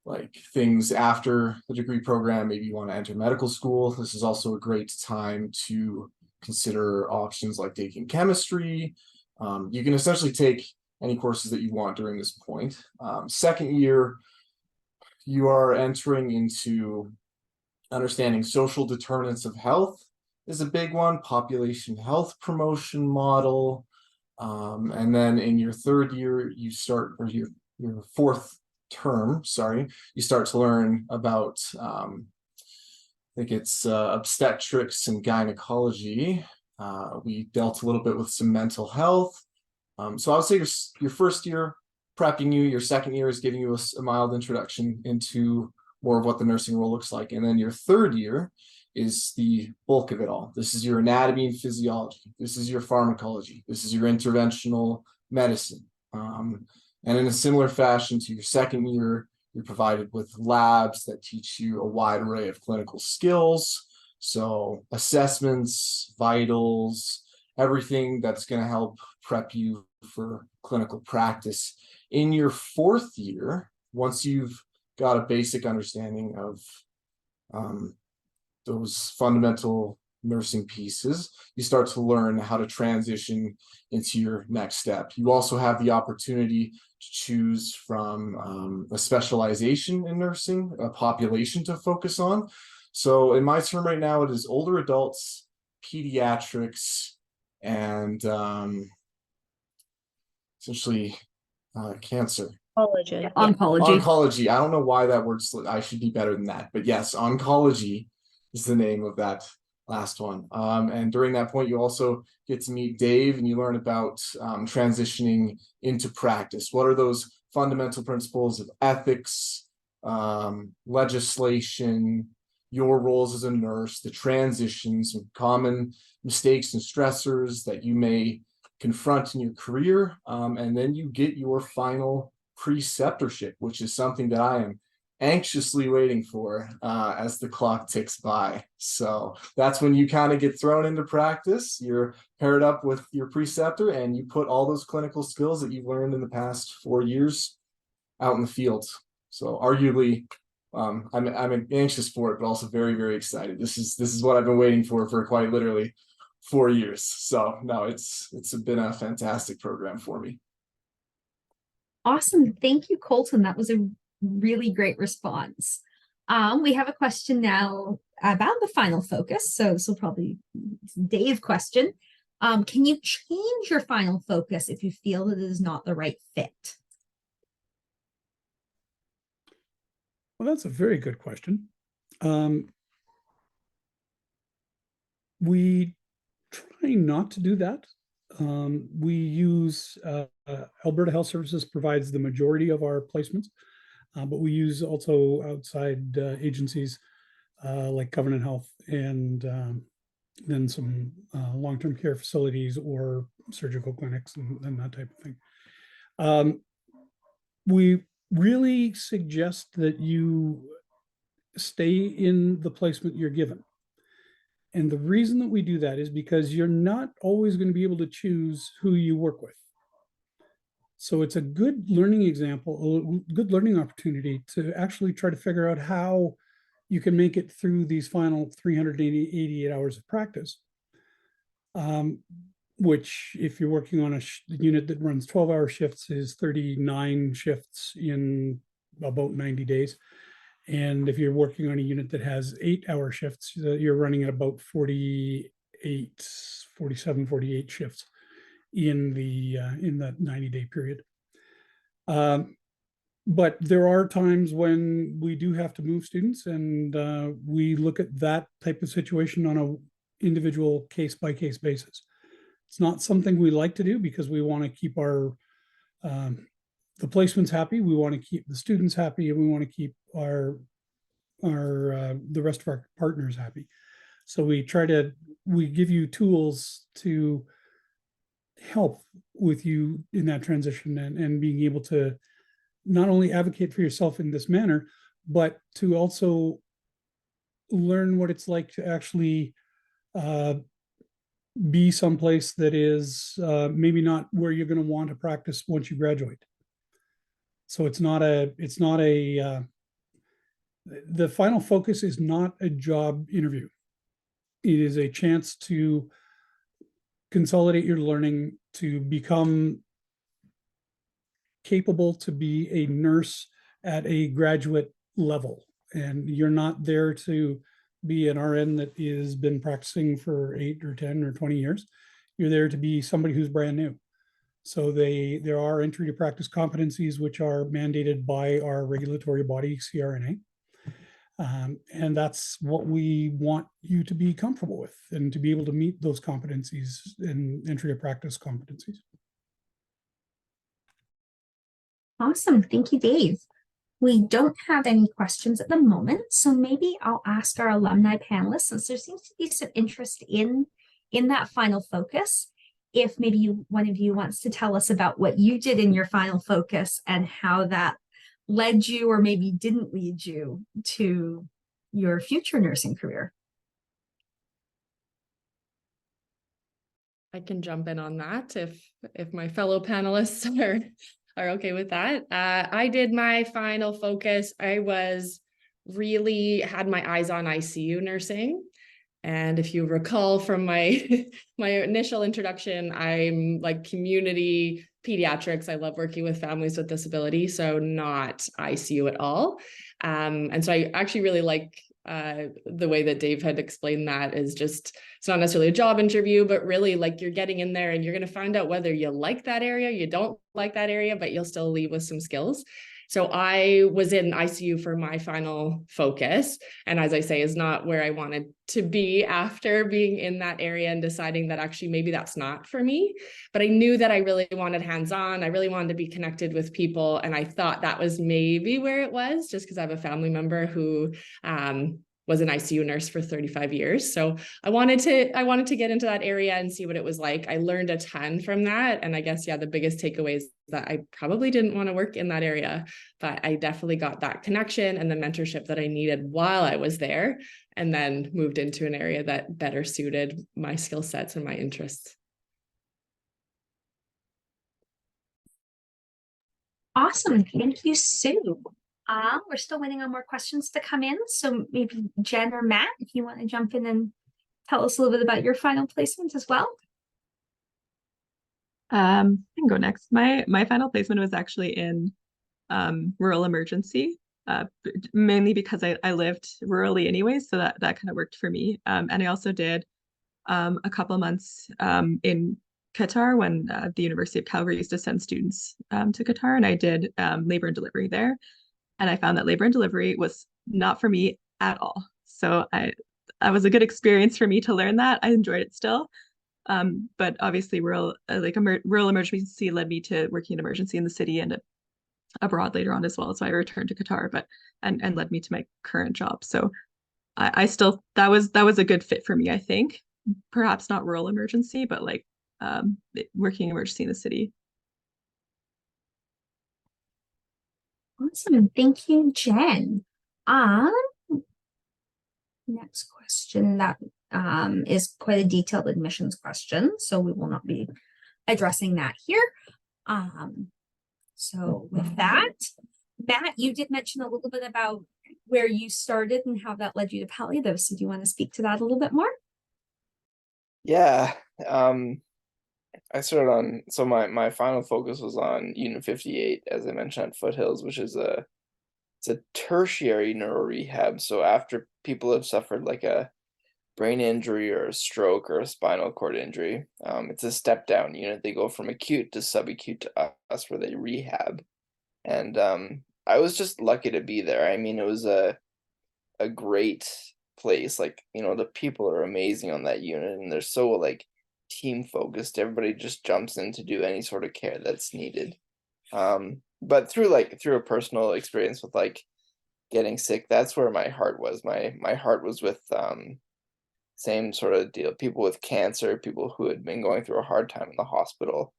[SPEAKER 8] like things after the degree program, maybe you want to enter medical school, this is also a great time to consider options like taking chemistry. You can essentially take any courses that you want during this point. Second year, you are entering into understanding social determinants of health is a big one, population health promotion model. And then in your third year, you start, or your fourth term, you start to learn about I think it's obstetrics and gynecology. We dealt a little bit with some mental health. So I would say your first year prepping you, your second year is giving you a mild introduction into more of what the nursing role looks like. And then your third year is the bulk of it all. This is your anatomy and physiology. This is your pharmacology. This is your interventional medicine. And in a similar fashion to your second year, you're provided with labs that teach you a wide array of clinical skills. So assessments, vitals, everything that's going to help prep you for clinical practice. In your fourth year, once you've got a basic understanding of those fundamental nursing pieces, you start to learn how to transition into your next step. You also have the opportunity to choose from a specialization in nursing, a population to focus on. So in my term right now, it is older adults, pediatrics, and essentially cancer.
[SPEAKER 3] Oncology.
[SPEAKER 8] Oncology. I don't know why that word slid. I should be better than that. But yes, oncology is the name of that last one. And during that point, you also get to meet Dave and you learn about transitioning into practice. What are those fundamental principles of ethics, legislation, your roles as a nurse, the transitions, common mistakes and stressors that you may confront in your career. And then you get your final preceptorship, which is something that I am anxiously waiting for as the clock ticks by. So that's when you kind of get thrown into practice. You're paired up with your preceptor and you put all those clinical skills that you've learned in the past 4 years out in the field. So arguably, I'm anxious for it, but also very, very excited. This is what I've been waiting for quite literally 4 years. So no, it's been a fantastic program for me.
[SPEAKER 2] Awesome. Thank you, Colton. That was a really great response. We have a question now about the final focus. So probably Dave question. Can you change your final focus if you feel that it is not the right fit?
[SPEAKER 4] Well, that's a very good question. We try not to do that. We use Alberta Health Services provides the majority of our placements, but we use also outside agencies like Covenant Health and then some long-term care facilities or surgical clinics and that type of thing. We really suggest that you stay in the placement you're given. And the reason that we do that is because you're not always going to be able to choose who you work with. So it's a good learning example, a good learning opportunity to actually try to figure out how you can make it through these final 388 hours of practice, which if you're working on a unit that runs 12-hour shifts is 39 shifts in about 90 days. And if you're working on a unit that has 8-hour shifts, you're running at about 47, 48 shifts in that 90-day period. But there are times when we do have to move students, and we look at that type of situation on an individual case-by-case basis. It's not something we like to do because we want to keep our the placements happy, we want to keep the students happy, and we want to keep the rest of our partners happy. So we give you tools to help with you in that transition and being able to not only advocate for yourself in this manner, but to also learn what it's like to actually be someplace that is maybe not where you're going to want to practice once you graduate. So the final focus is not a job interview. It is a chance to consolidate your learning, to become capable to be a nurse at a graduate level. And you're not there to be an RN that has been practicing for 8 or 10 or 20 years. You're there to be somebody who's brand new. So there are entry to practice competencies which are mandated by our regulatory body, CRNA. And that's what we want you to be comfortable with and to be able to meet those competencies and entry to practice competencies.
[SPEAKER 2] Awesome. Thank you, Dave. We don't have any questions at the moment, so maybe I'll ask our alumni panelists, since there seems to be some interest in that final focus, if maybe one of you wants to tell us about what you did in your final focus and how that led you or maybe didn't lead you to your future nursing career.
[SPEAKER 7] I can jump in on that if my fellow panelists are okay with that. I did my final focus. I was really had my eyes on ICU nursing. And if you recall from my my initial introduction, I'm like community pediatrics. I love working with families with disability, so not ICU at all. And so I actually really like the way that Dave had explained that is just, it's not necessarily a job interview, but really like you're getting in there and you're going to find out whether you like that area, you don't like that area, but you'll still leave with some skills. So I was in ICU for my final focus. And as I say, is not where I wanted to be after being in that area and deciding that actually maybe that's not for me. But I knew that I really wanted hands-on. I really wanted to be connected with people. And I thought that was maybe where it was, just because I have a family member who was an ICU nurse for 35 years. So I wanted to get into that area and see what it was like. I learned a ton from that. And I guess, yeah, the biggest takeaway is that I probably didn't want to work in that area, but I definitely got that connection and the mentorship that I needed while I was there, and then moved into an area that better suited my skill sets and my interests.
[SPEAKER 2] Awesome. Thank you, Sue. We're still waiting on more questions to come in. So maybe Jen or Matt, if you want to jump in and tell us a little bit about your final placement as well.
[SPEAKER 6] I can go next. My final placement was actually in rural emergency, mainly because I lived rurally anyway, so that kind of worked for me. And I also did a couple of months in Qatar when the University of Calgary used to send students to Qatar, and I did labor and delivery there. And I found that labor and delivery was not for me at all. So that was a good experience for me to learn that. I enjoyed it still. But obviously rural emergency led me to working in emergency in the city and abroad later on as well. So I returned to Qatar, and led me to my current job. So I still, that was a good fit for me, I think. Perhaps not rural emergency, but like working emergency in the city.
[SPEAKER 2] Awesome. Thank you, Jen. Next question that is quite a detailed admissions question, so we will not be addressing that here. So with that, Matt, you did mention a little bit about where you started and how that led you to palliative. So do you want to speak to that a little bit more?
[SPEAKER 5] Yeah. I started on, so my final focus was on Unit 58, as I mentioned, at Foothills, which is it's a tertiary neuro rehab. So after people have suffered like a brain injury or a stroke or a spinal cord injury, it's a step down unit. They go from acute to subacute to us, where they rehab. And I was just lucky to be there. I mean, it was a great place. Like, you know, the people are amazing on that unit, and they're so like team focused. Everybody just jumps in to do any sort of care that's needed. But through a personal experience with like getting sick, that's where my heart was. My heart was with same sort of deal, people with cancer, people who had been going through a hard time in the hospital.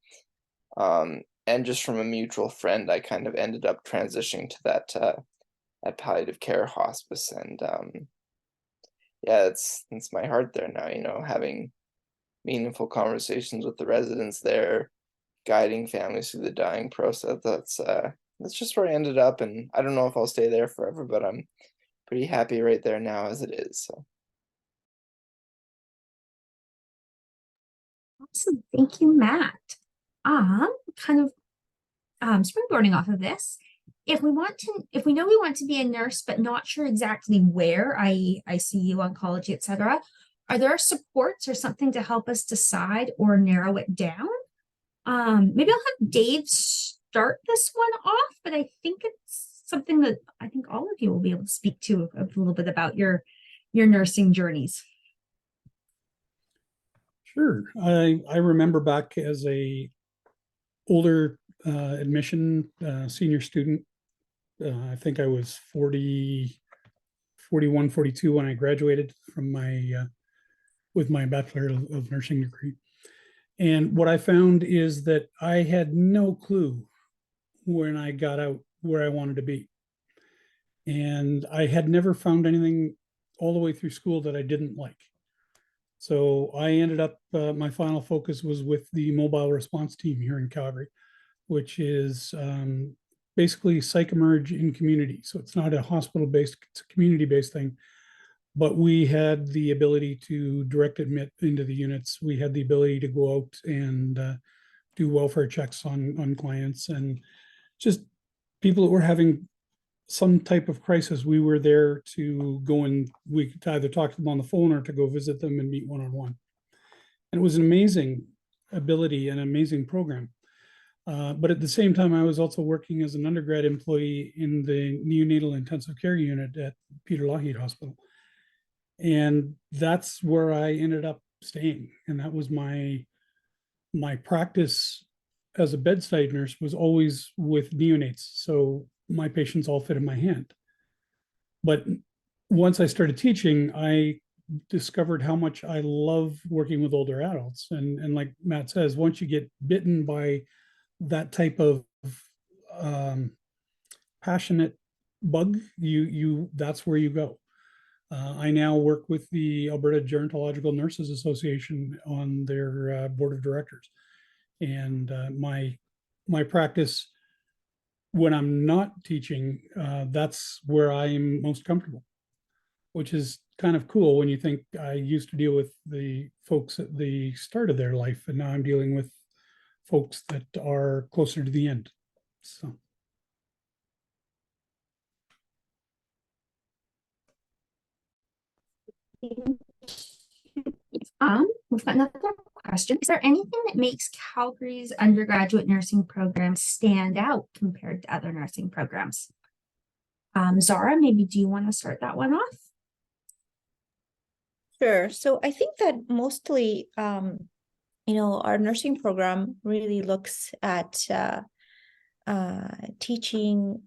[SPEAKER 5] And just from a mutual friend, I kind of ended up transitioning to that palliative care hospice. And yeah, it's my heart there now, you know, having meaningful conversations with the residents there, guiding families through the dying process. That's just where I ended up, and I don't know if I'll stay there forever, but I'm pretty happy right there now as it is. So
[SPEAKER 2] Awesome. Thank you, Matt. Kind of springboarding off of this, if we know we want to be a nurse, but not sure exactly where, ICU, oncology, etc., are there supports or something to help us decide or narrow it down? Maybe I'll have Dave start this one off, but I think it's something that I think all of you will be able to speak to a little bit about your nursing journeys.
[SPEAKER 4] Sure. I remember back as a older admission senior student. I think I was 41, 42 when I graduated from with my Bachelor of Nursing degree. And what I found is that I had no clue when I got out where I wanted to be. And I had never found anything all the way through school that I didn't like. So I ended up, my final focus was with the mobile response team here in Calgary, which is basically psych emerge in community. So it's not a hospital-based, it's a community-based thing. But we had the ability to direct admit into the units. We had the ability to go out and do welfare checks on clients, and just people that were having some type of crisis. We were there to go, and we could either talk to them on the phone or to go visit them and meet one-on-one. And it was an amazing ability and an amazing program. But at the same time, I was also working as an undergrad employee in the neonatal intensive care unit at Peter Lougheed Hospital. And that's where I ended up staying. And that was my practice as a bedside nurse, was always with neonates. So my patients all fit in my hand. But once I started teaching, I discovered how much I love working with older adults. And like Matt says, once you get bitten by that type of passionate bug, that's where you go. I now work with the Alberta Gerontological Nurses Association on their board of directors, and my practice when I'm not teaching, that's where I'm most comfortable, which is kind of cool when you think I used to deal with the folks at the start of their life, and now I'm dealing with folks that are closer to the end. So.
[SPEAKER 2] We've got another question. Is there anything that makes Calgary's undergraduate nursing program stand out compared to other nursing programs? Zara, maybe do you want to start that one off?
[SPEAKER 3] Sure. So I think that mostly, our nursing program really looks at teaching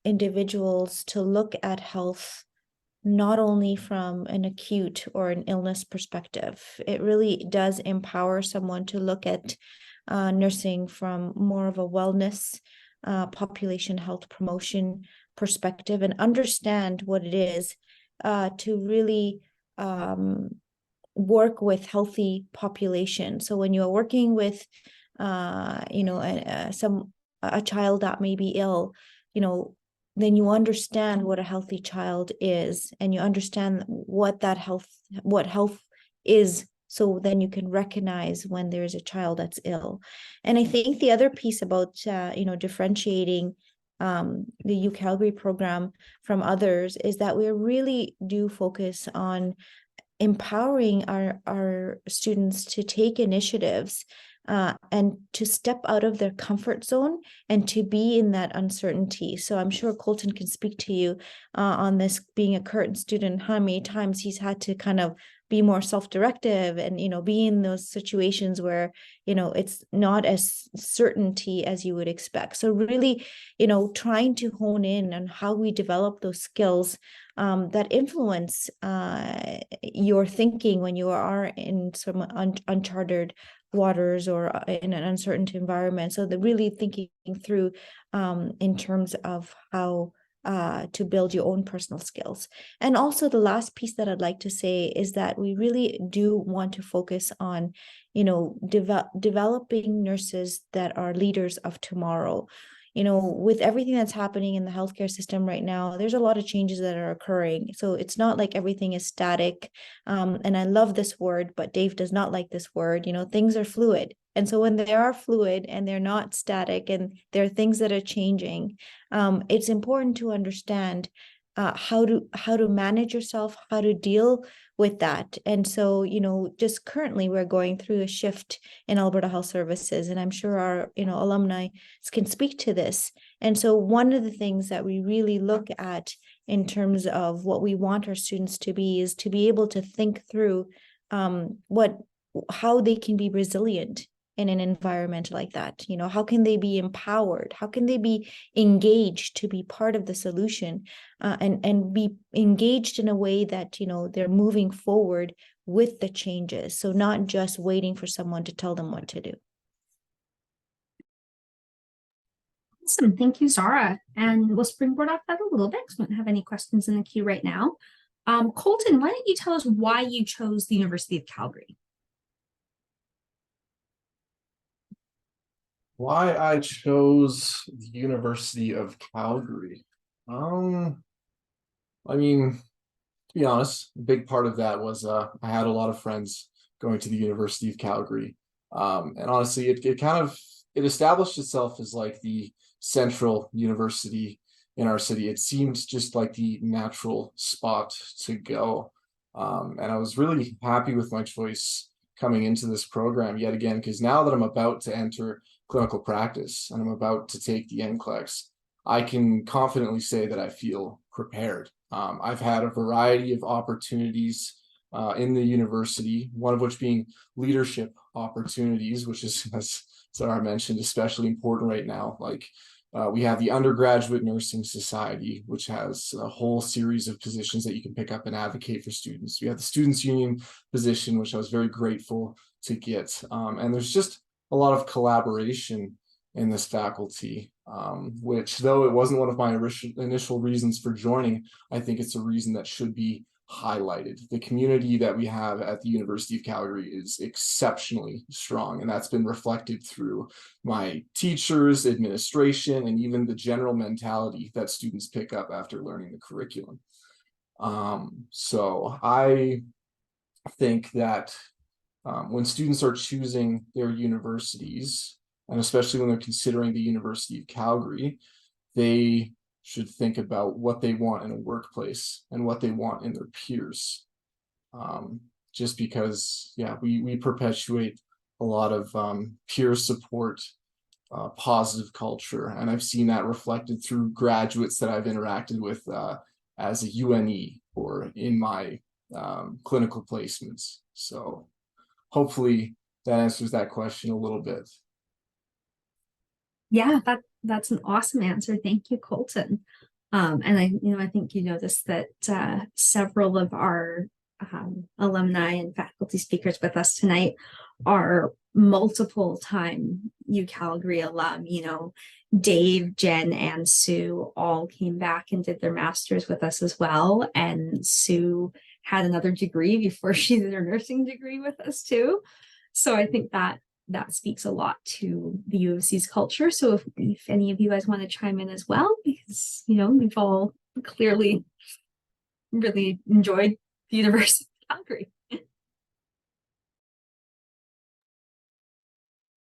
[SPEAKER 3] individuals to look at health not only from an acute or an illness perspective. It really does empower someone to look at nursing from more of a wellness, population health promotion perspective, and understand what it is to really work with healthy population. So when you're working with a child that may be ill, then you understand what a healthy child is, and you understand what health is. So then you can recognize when there's a child that's ill. And I think the other piece about, differentiating the U Calgary program from others is that we really do focus on empowering our students to take initiatives and to step out of their comfort zone and to be in that uncertainty. So I'm sure Colton can speak to you on this, being a current student, how many times he's had to kind of be more self-directive and, be in those situations where, it's not as certainty as you would expect. So really, trying to hone in on how we develop those skills that influence your thinking when you are in some uncharted waters or in an uncertain environment. So they're really thinking through in terms of how to build your own personal skills. And also the last piece that I'd like to say is that we really do want to focus on, developing nurses that are leaders of tomorrow. With everything that's happening in the healthcare system right now, there's a lot of changes that are occurring. So it's not like everything is static. And I love this word, but Dave does not like this word. Things are fluid. And so when they are fluid and they're not static and there are things that are changing, it's important to understand how to manage yourself, how to deal with that. And so, just currently we're going through a shift in Alberta Health Services, and I'm sure our, alumni can speak to this. And so one of the things that we really look at in terms of what we want our students to be is to be able to think through how they can be resilient in an environment like that. How can they be empowered? How can they be engaged to be part of the solution and be engaged in a way that, they're moving forward with the changes. So not just waiting for someone to tell them what to do.
[SPEAKER 2] Awesome. Thank you, Zara. And we'll springboard off that a little bit because we don't have any questions in the queue right now. Colton, why don't you tell us why you chose the University of Calgary?
[SPEAKER 8] Why I chose the University of Calgary. I mean, to be honest, a big part of that was I had a lot of friends going to the University of Calgary. And honestly, it kind of established itself as like the central university in our city. It seemed just like the natural spot to go. And I was really happy with my choice coming into this program yet again, because now that I'm about to enter clinical practice and I'm about to take the NCLEX, I can confidently say that I feel prepared. I've had a variety of opportunities in the university, one of which being leadership opportunities, which is, as Sarah mentioned, especially important right now. Like We have the Undergraduate Nursing Society, which has a whole series of positions that you can pick up and advocate for students. We have the Students Union position, which I was very grateful to get. And there's just a lot of collaboration in this faculty, which, though it wasn't one of my initial reasons for joining, I think it's a reason that should be highlighted. The community that we have at the University of Calgary is exceptionally strong, and that's been reflected through my teachers, administration, and even the general mentality that students pick up after learning the curriculum. So I think that when students are choosing their universities, and especially when they're considering the University of Calgary, they should think about what they want in a workplace and what they want in their peers. Just because, yeah, we perpetuate a lot of peer support, positive culture, and I've seen that reflected through graduates that I've interacted with as a UNE or in my clinical placements. So hopefully that answers that question a little bit.
[SPEAKER 2] Yeah, that's an awesome answer. Thank you, Colton. And I think you noticed that several of our alumni and faculty speakers with us tonight are multiple time UCalgary alum. Dave, Jen, and Sue all came back and did their masters with us as well. And Sue had another degree before she did her nursing degree with us too. So I think that speaks a lot to the U of C's culture. So if any of you guys want to chime in as well, because we've all clearly really enjoyed the University of Calgary.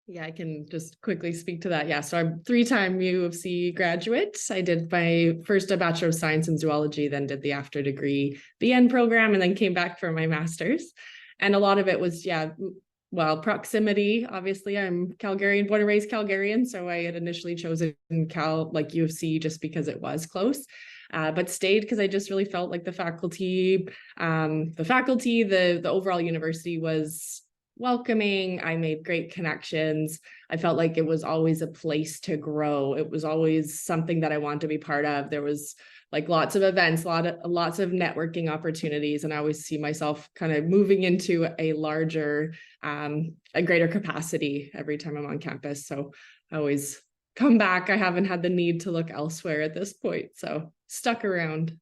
[SPEAKER 7] Yeah, I can just quickly speak to that. Yeah, so I'm 3-time U of C graduate. I did my first a Bachelor of Science in Zoology, then did the after degree BN program, and then came back for my master's. And a lot of it was, proximity. Obviously, I'm Calgarian, born and raised Calgarian, so I had initially chosen U of C just because it was close. But stayed because I just really felt like the faculty, the overall university was welcoming. I made great connections. I felt like it was always a place to grow. It was always something that I wanted to be part of. There was lots of events, lots of networking opportunities, and I always see myself kind of moving into a larger, a greater capacity every time I'm on campus. So I always come back. I haven't had the need to look elsewhere at this point, so stuck around.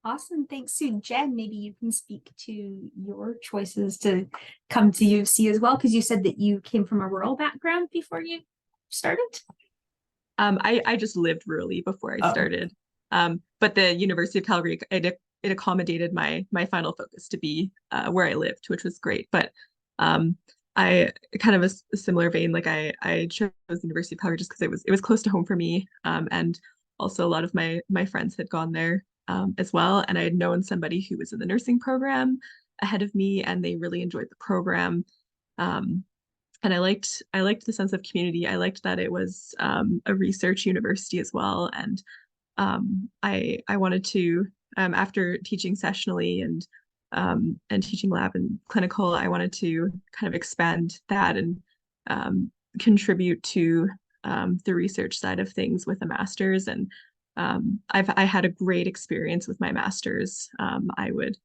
[SPEAKER 2] Awesome. Thanks, Sue. Jen, maybe you can speak to your choices to come to U of C as well, because you said that you came from a rural background before you started.
[SPEAKER 6] I just lived rurally before I started. But the University of Calgary, it accommodated my final focus to be where I lived, which was great. But I kind of a similar vein, I chose the University of Calgary just because it was close to home for me. And also a lot of my friends had gone there as well. And I had known somebody who was in the nursing program ahead of me, and they really enjoyed the program. And I liked the sense of community. I liked that it was a research university as well. And I wanted to, after teaching sessionally and teaching lab and clinical, I wanted to kind of expand that and contribute to the research side of things with a master's. And I had a great experience with my master's. I would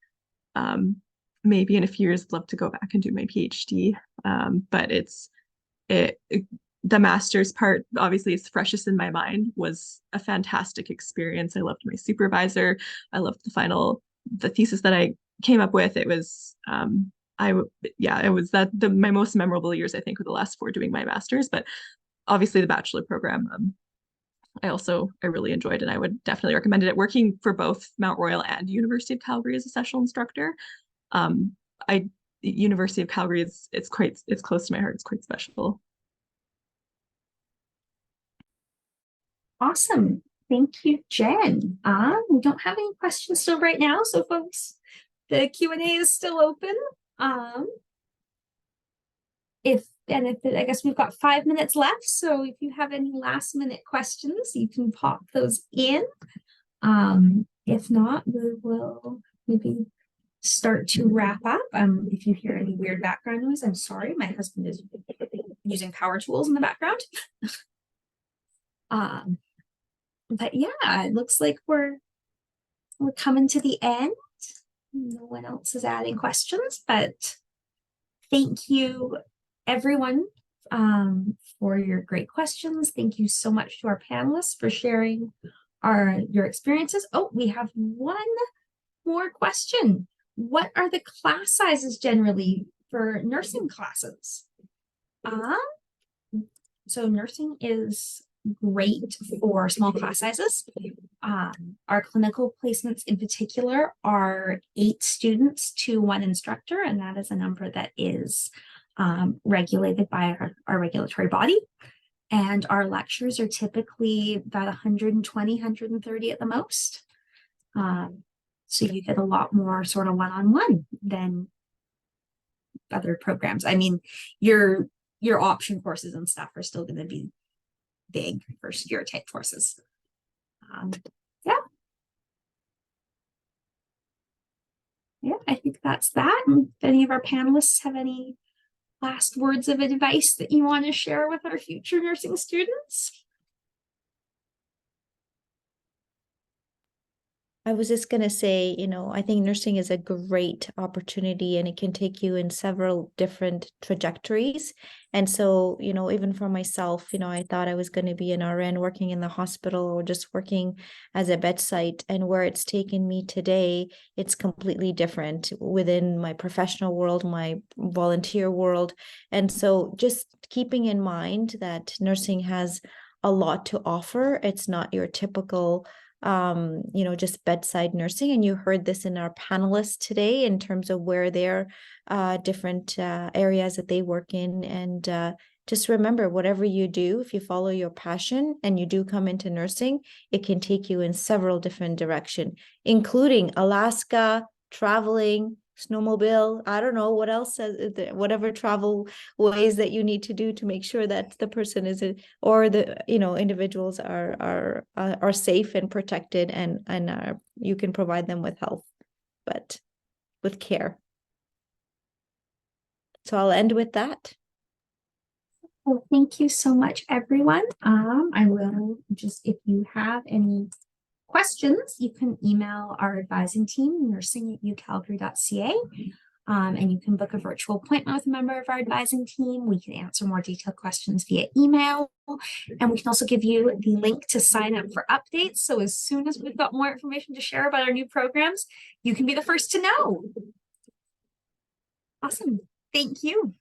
[SPEAKER 6] maybe in a few years love to go back and do my PhD. But the master's part, obviously it's freshest in my mind, was a fantastic experience. I loved my supervisor. I loved the thesis that I came up with. It was it was my most memorable years, I think, were the last 4 doing my master's. But obviously the bachelor program, I really enjoyed, and I would definitely recommend it. Working for both Mount Royal and University of Calgary as a sessional instructor. University of Calgary it's close to my heart. It's quite special.
[SPEAKER 2] Awesome. Thank you, Jen. We don't have any questions still right now, so folks, the Q&A is still open. I guess we've got 5 minutes left, so if you have any last minute questions, you can pop those in. If not, we will maybe start to wrap up. If you hear any weird background noise, I'm sorry. My husband is using power tools in the background. But yeah, it looks like we're coming to the end. No one else is adding questions, but thank you everyone for your great questions. Thank you so much to our panelists for sharing your experiences. Oh, we have one more question. What are the class sizes generally for nursing classes? So nursing is great for small class sizes. Our clinical placements in particular are 8 students to 1 instructor, and that is a number that is regulated by our regulatory body. And our lectures are typically about 120, 130 at the most. So you get a lot more sort of one-on-one than other programs. I mean, your option courses and stuff are still going to be big first year type courses. Yeah, I think that's that. And if any of our panelists have any last words of advice that you want to share with our future nursing students?
[SPEAKER 3] I was just going to say, I think nursing is a great opportunity and it can take you in several different trajectories. And so, even for myself, I thought I was going to be an RN working in the hospital or just working as a bedside. And where it's taken me today, it's completely different within my professional world, my volunteer world. And so just keeping in mind that nursing has a lot to offer. It's not your typical just bedside nursing. And you heard this in our panelists today in terms of where their different areas that they work in. And just remember, whatever you do, if you follow your passion and you do come into nursing, it can take you in several different directions, including Alaska, traveling, snowmobile, I don't know what else, whatever travel ways that you need to do to make sure that the person is, or the individuals are safe and protected, and you can provide them with health, but with care. So I'll end with that.
[SPEAKER 2] Well, thank you so much, everyone. I will just, if you have any questions, you can email our advising team, nursing@ucalgary.ca, and you can book a virtual appointment with a member of our advising team. We can answer more detailed questions via email, and we can also give you the link to sign up for updates. So as soon as we've got more information to share about our new programs, you can be the first to know. Awesome. Thank you.